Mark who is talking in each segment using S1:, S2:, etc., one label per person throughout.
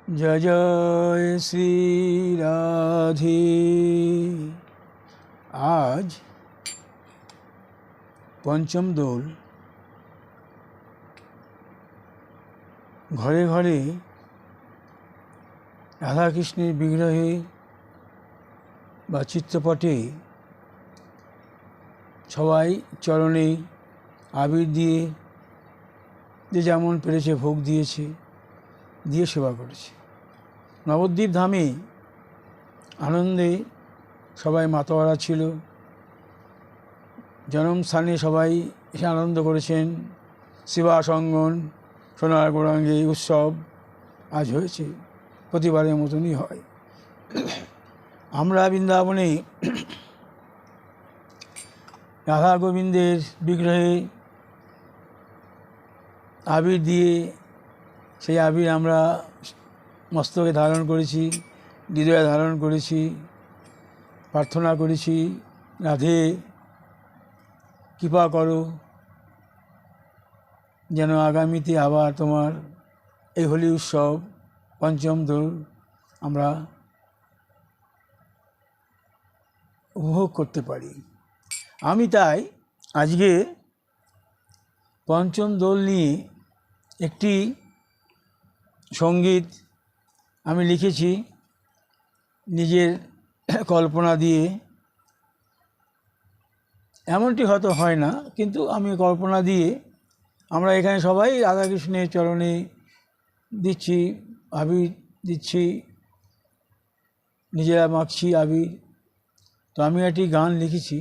S1: जय जय श्री राधे। आज पंचम दोल। घरे घरे राधा कृष्णेर विग्रहे बा चित्रपटे सबाई चरणे आबिर दिए जे जेमन पेरेছে भोग दिएছে, দিয়ে সেবা করেছে। নবদ্বীপ ধামে আনন্দে সবাই মাতোয়ারা ছিল। জন্মস্থানে সবাই এসে আনন্দ করেছেন। শিবাসঙ্গন সোনার গৌরাঙ্গে উৎসব আজ হয়েছে, প্রতিবারের মতনই হয়। আমরা বৃন্দাবনে রাধা গোবিন্দের বিগ্রহে আবির দিয়ে সেই আবির আমরা মস্তকে ধারণ করেছি, হৃদয়ে ধারণ করেছি, প্রার্থনা করেছি, রাধে কৃপা করো যেন আগামীতে আবার তোমার এই হোলি উৎসব পঞ্চম দোল আমরা উপভোগ করতে পারি। আমি তাই আজকে পঞ্চম দোল নিয়ে একটি সঙ্গীত আমি লিখেছি নিজের কল্পনা দিয়ে। এমনটি হয়তো হয় না, কিন্তু আমি কল্পনা দিয়ে আমরা এখানে সবাই রাধাকৃষ্ণের চরণে দিচ্ছি, আবির দিচ্ছি, নিজেরা মাখছি আবির। তো আমি একটি গান লিখেছি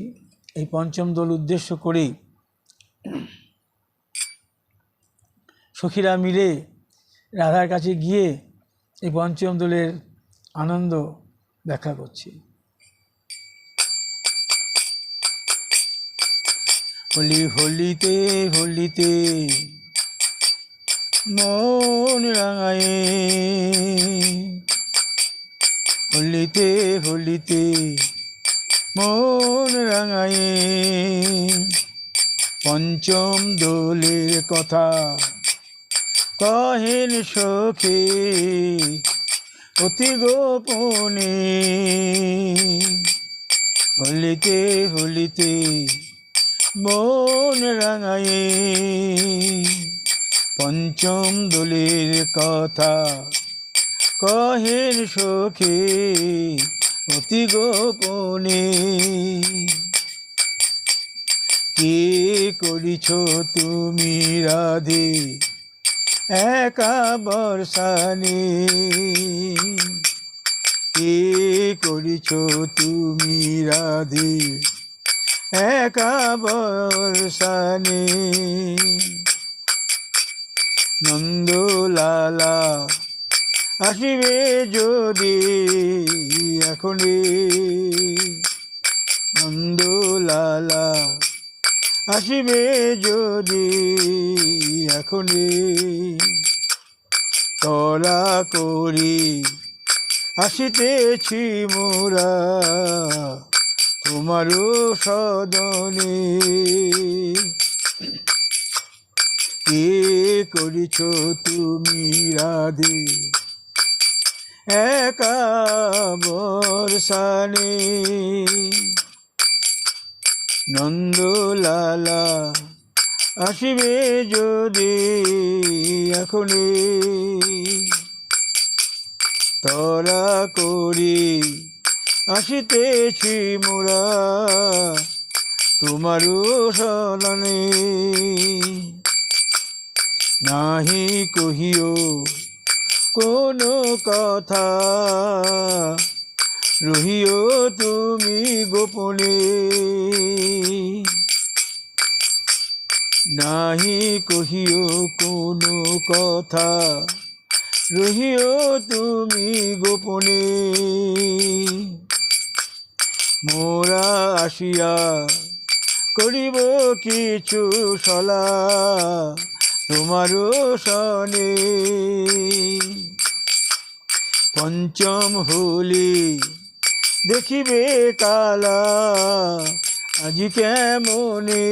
S1: এই পঞ্চম দোল উদ্দেশ্য করেই। সখীরা মিলে রাধার কাছে গিয়ে এই পঞ্চম দোলের আনন্দ ব্যাখ্যা করছি। হোলি হোলিতে হোলিতে মন রাঙায়ে, হোলিতে হোলিতে মন রাঙায়ে, পঞ্চম দোলের কথা কহেন সখী অতি গোপনে। হোলিতে হোলিতে মন রাঙায়ে, পঞ্চম দোলের কথা কহেন সখী অতি গোপনে। কি করিছ তুমি রাধে একা বর্ষানে, কি করিছ তুমি রাধে একা বর্ষানে। নন্দলালা আসিবে যদি এখনে, নন্দলালা আসিবে যদি এখনে, তরা করি আসিতেছি মোরা তোমারও সদনে। কি করিছ তুমি রাধে একা বর্ষানে। নন্দলালা আসিবে যদি এখনে, তরা করি আসিতেছি মোরা তোমারও সদনে। নাহি কহিও কোনো কথা, রহিও তুমি গোপনে। নাহি কহিও কোনো কথা, রহিও তুমি গোপনে। মোরা আসিয়া করিব কিছু সলা তোমারও সনে। পঞ্চম হোলি দেখিবে কালা আজি কেমনে,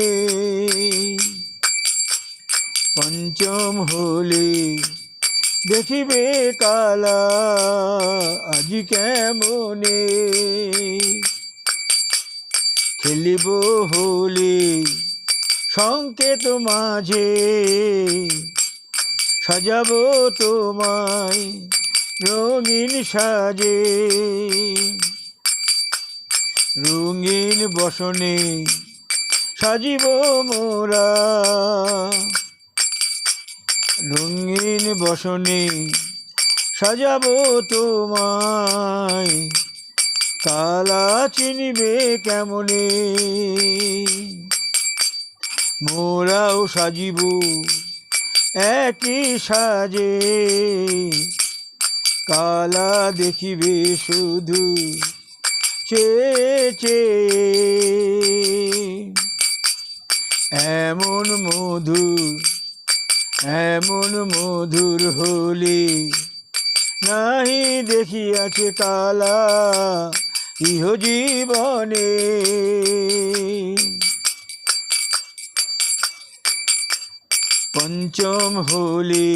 S1: পঞ্চম হোলি দেখিবে কালা আজি কেমনে, খেলিব হোলি সংকেত মাঝে, সাজাবো তোমায় রঙিন সাজে, রঙিন বসনে সাজিব মোরা, রঙিন বসনে সাজাবো তোমায়, কালা চিনিবে কেমনে, মোরাও সাজিব একই সাজে, কালা দেখিবে শুধু চেয়ে চেয়ে, এমন মধুর হোলি নাহি দেখিয়াছে কালা ইহ জীবনে। পঞ্চম হোলি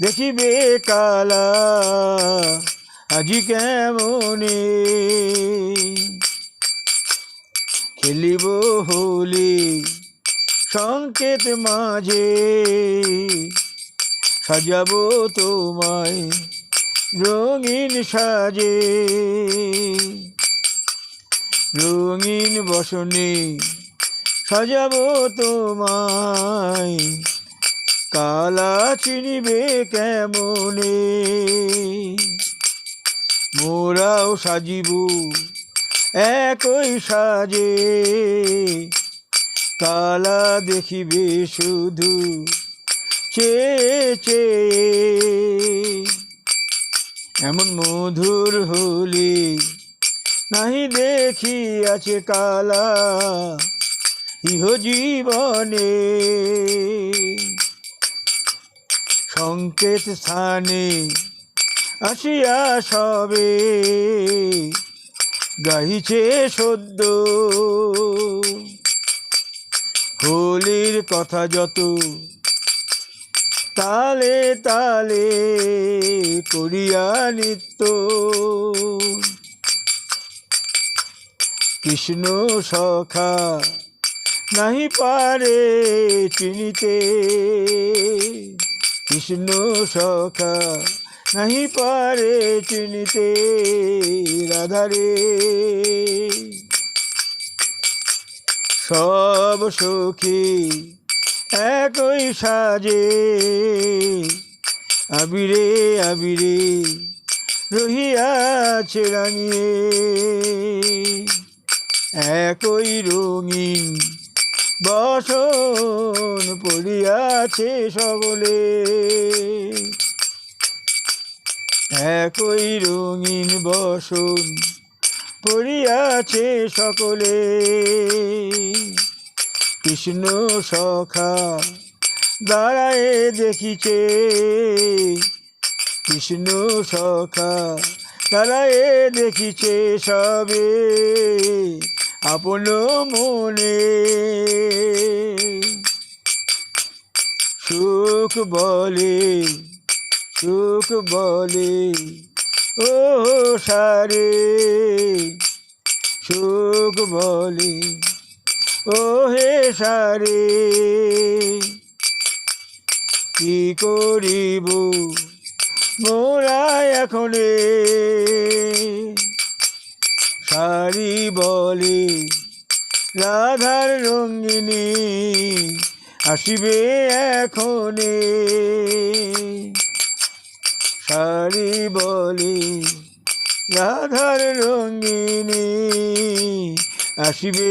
S1: দেখিবে কালা আজি কেমনে, খেলিব হোলি সংকেত মাঝে, সাজাবো তোমায় রঙিন সাজে, রঙিন বসনে সাজাবো তোমায়, কালা চিনিবে কেমনে, মোরাও সাজিব একই সাজে, কালা দেখিবে শুধু চেয়ে চেয়ে, এমন মধুর হোলি নাহি দেখিয়াছে কালা ইহ জীবনে। সংকেত স্থানে আসিয়া সবে গাহিছে সদ্য, হোলির কথা যত তালে তালে করিয়া নিত্য, কৃষ্ণ সখা নাহি পারে চিনিতে, কৃষ্ণ সখা নাহি পারে চিনিতে রাধারে, সব সখী একই সাজে, আবিরে আবিরে রহিয়াছে রাঙিয়ে, একই রঙিন বসন পড়িয়াছে সকলে, একই রঙিন বসন পড়িয়াছে সকলে, কৃষ্ণ সখা দাঁড়ায়ে দেখিছে, কৃষ্ণ সখা দাঁড়ায়ে দেখিছে সবে আপন মনে, সুখ বলে ও সারে, সুখ বলে ও হে সারে, কি করিব মোরা এখনে, সারি বলে রাধার রঙ্গিনী আসিবে এখনে, সারি বলে রাধার রঙ্গিনী আসিবে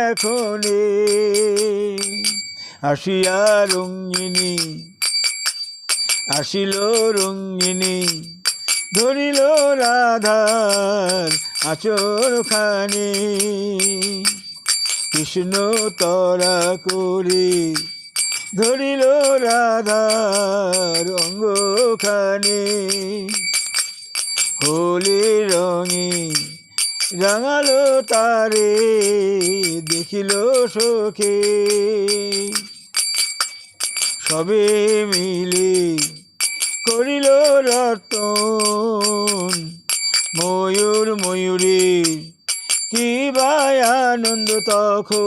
S1: এখনে, আসিয়া রঙ্গিনী আসিল রঙ্গিনী, ধরিল রাধার আচর খানি, কৃষ্ণ তরা করে ধরিল রাধার অঙ্গখানি, হোলি রঙে রাঙালো তারে দেখিল সখে, সবে মিলে করিল রতন, ময়ূর ময়ূরীর কি বা আনন্দ তখন।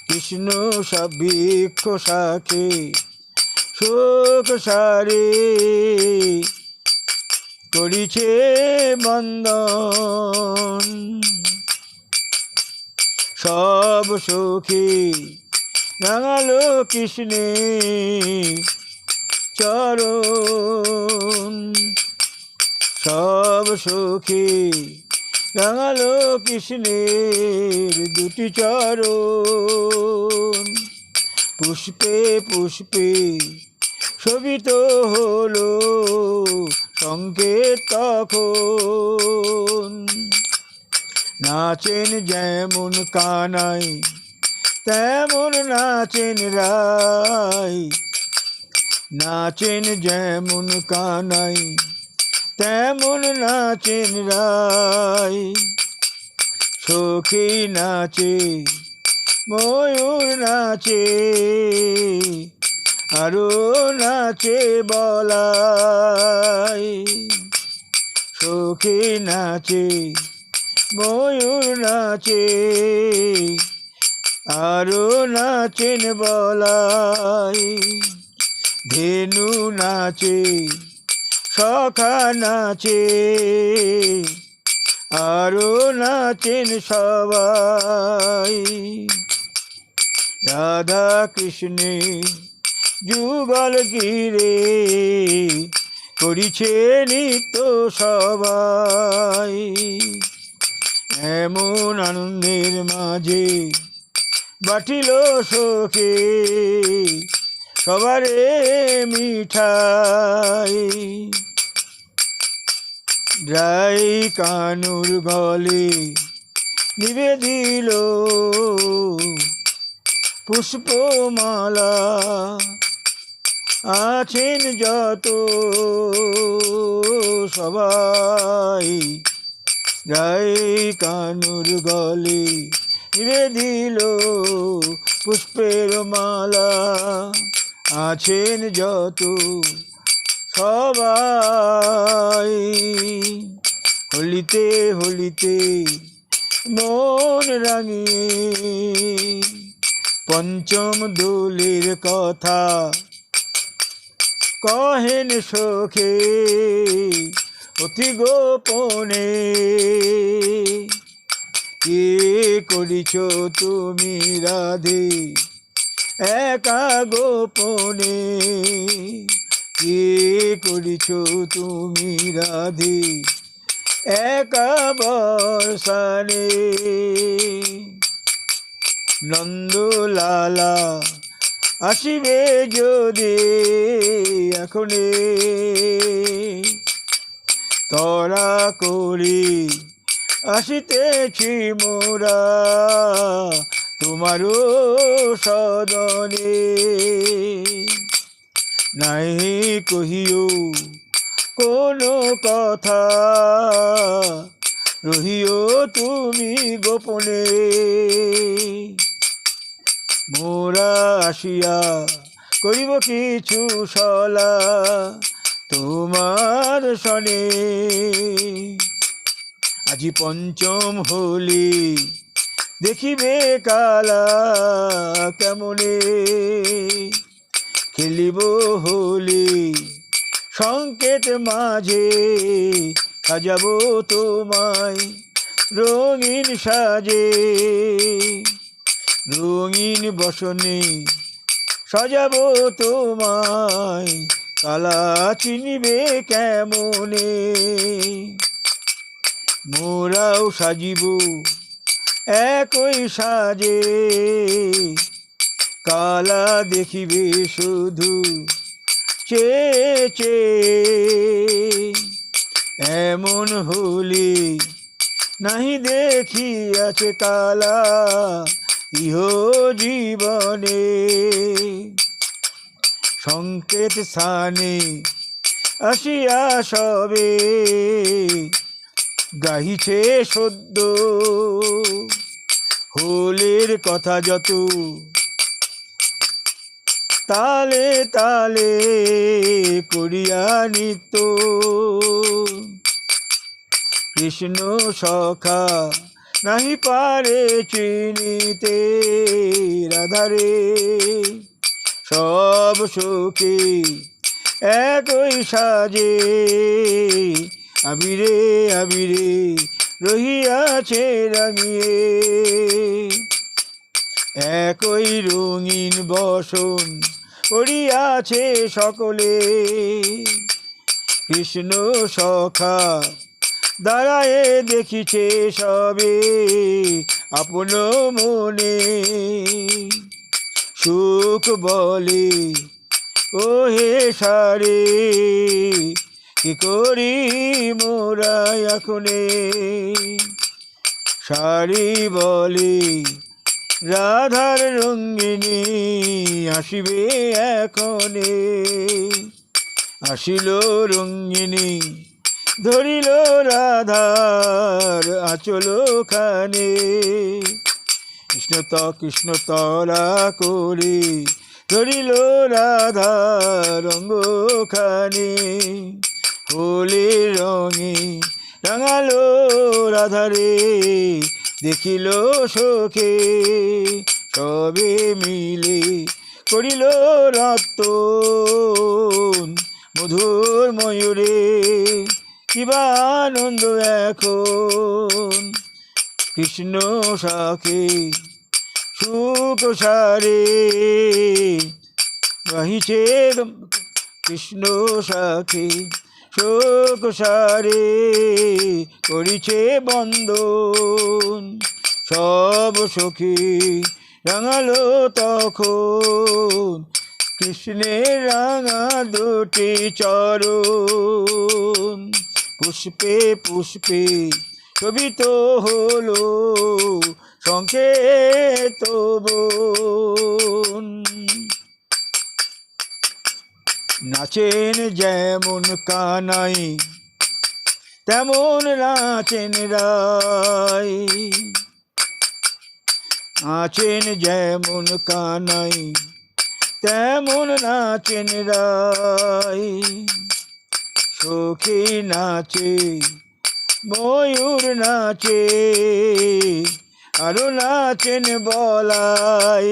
S1: কৃষ্ণ সব বৃক্ষ শাখে শোক সারে করিছে বন্দন। সব সখী রাঙালো কৃষ্ণে চরণ, সব সখী রাঙালো কৃষ্ণের দুটি চরণ। পুষ্পে পুষ্পে শোভিত হলো সংকেত তখন। নাচেন যেমন কানাই তেমন নাচেন রাই, নাচেন যেমন কানাই তেমন নাচেন রাই। সখী নাচে ময়ূর নাচে আরো নাচে বলাই। সখী নাচে ময়ূর নাচে আরো নাচেন বলাই। ধেনু নাচে সখা নাচে আরো নাচেন সবাই। রাধা কৃষ্ণে যুগল গিরে করিছে নিত্য সবাই। এমন আনন্দের মাঝে বাটিল সখী সবারে মিঠাই। যাই কানুর গলে নিবেদিল পুষ্পমালা, আছেন যত সবাই। যাই কানুর গলে নিবেদিল পুষ্পের মালা, আছেন যত সবাই। হোলিতে হোলিতে মন রাঙিয়ে পঞ্চম দোলের কথা কহেন সখে অতি গোপনে। কে করিছ তুমি রাধে একা গোপনে, কে করিছ তুমি রাধে একা বর্ষানে। নন্দলালা আসিবে যদি এখনে, তরা করি আসিতেছি মোরা তোমারও সদনে। নাই কহিও কোনো কথা, রহিও তুমি গোপনে। মোরা আসিয়া করিব কিছু সলা তোমার সনে। আজি পঞ্চম হোলি দেখিবে কালা কেমনে, খেলিব হোলি সংকেত মাঝে সাজাবো তোমায় রঙিন সাজে। রঙিন বসনে সাজাবো তোমায়, কালা চিনিবে কেমনে। মোরাও সাজিব একই সাজে, কালা দেখিবে শুধু চেয়ে চেয়ে। এমন হোলি নাহি দেখিয়াছে কালা ইহ জীবনে। সংকেত স্থানে আসিয়া সবে গাহিছে সদ্য হোলির কথা যত, তালে তালে করিয়া নিত্য। কৃষ্ণ সখা নাহি পারে চিনিতে রাধারে, সব সখী একই সাজে আবিরে আবিরে রহিয়াছে রাঙিয়ে। একই রঙিন বসন করিয়াছে সকলে, কৃষ্ণ সখা দাঁড়ায় দেখিছে সবে আপন মনে। সুখ বলে ও হে সারে, কি করি মোরা এখনে। সারি বলে রাধার রঙ্গিনী আসিবে এখনে। আসিল রঙ্গিনী ধরিল রাধার আঁচল খানে। কৃষ্ণ তরা করে ধরিল রাধার অঙ্গ খানে। হোলির রঙে রাঙালো রাধারে, দেখিল সখে সবে মিলে করিল রতন মধুর ময়ূরে। কিবা আনন্দ এখন কৃষ্ণ সখে সুখ সারে রহিছে। কৃষ্ণ সখে শোক সারে করিছে বন্দন। সব সখী রাঙালো তখন কৃষ্ণের রাঙা দুটি চরণ। পুষ্পে পুষ্পে শোভিত হলো সংকেত বন। নাচেন যেমন কানাই তেমন নাচেন রাই। নাচেন যেমন কানাই তেমন নাচেন রাই। সখী নাচে ময়ূর নাচে আরো নাচেন বলাই।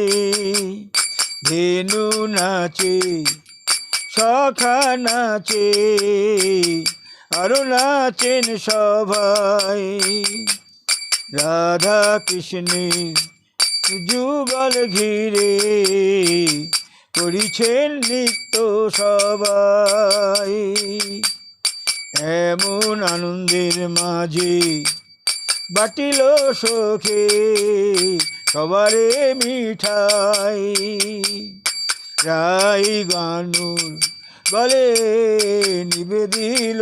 S1: ধেনু নাচে সখা নাচে আরো নাচেন সবাই। রাধা কৃষ্ণের যুগল ঘিরে করিছেন নিত্য সবাই। এমন আনন্দের মাঝে বাটিল সখে সবারে মিঠাই। রাই গানুর গলে নিবেদিল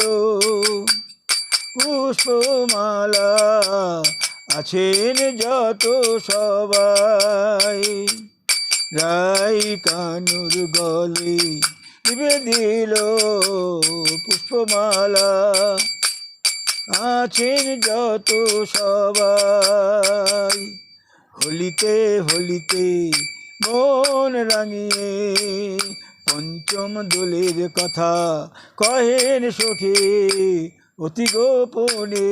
S1: পুষ্পমালা, আছেন যত সবাই। রাই কানুর গলে নিবেদিল পুষ্পমালা, আছেন যত সবাই। হোলিতে হোলিতে মন রাঙিয়ে পঞ্চম দোলের কথা কহেন সখী অতি গোপনে।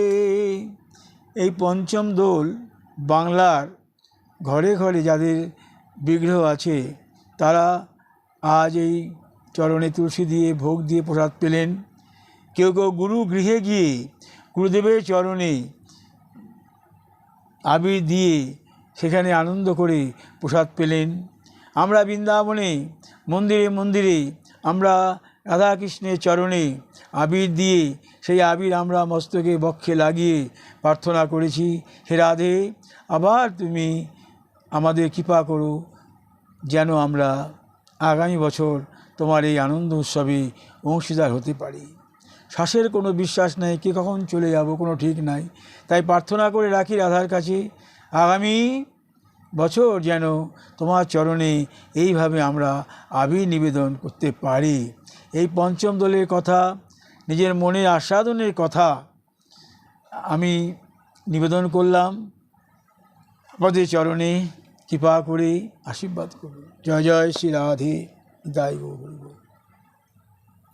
S1: এই পঞ্চম দোল বাংলার ঘরে ঘরে যাদের বিগ্রহ আছে তারা আজ এই চরণে তুলসী দিয়ে ভোগ দিয়ে প্রসাদ পেলেন। কেউ কেউ গুরু গৃহে গিয়ে গুরুদেবের চরণে আবির দিয়ে সেখানে আনন্দ করে প্রসাদ পেলেন। আমরা বৃন্দাবনে মন্দিরে মন্দিরে আমরা রাধাকৃষ্ণের চরণে আবির দিয়ে সেই আবির আমরা মস্তকে বক্ষে লাগিয়ে প্রার্থনা করেছি, হে রাধে আবার তুমি আমাদের কৃপা করো যেন আমরা আগামী বছর তোমার এই আনন্দ উৎসবে অংশীদার হতে পারি। শ্বাসের কোনো বিশ্বাস নাই, কে কখন চলে যাব কোনো ঠিক নাই। তাই প্রার্থনা করে রাখি রাধার কাছে আগামী বছর যেন তোমার চরণে এইভাবে আমরা আবির নিবেদন করতে পারি। এই পঞ্চম দোলের কথা, নিজের মনের আস্বাদনের কথা আমি নিবেদন করলাম। আমাদের চরণে কৃপা করে আশীর্বাদ করুন। জয় জয় শ্রী রাধে। জয় গৌর হরি বল।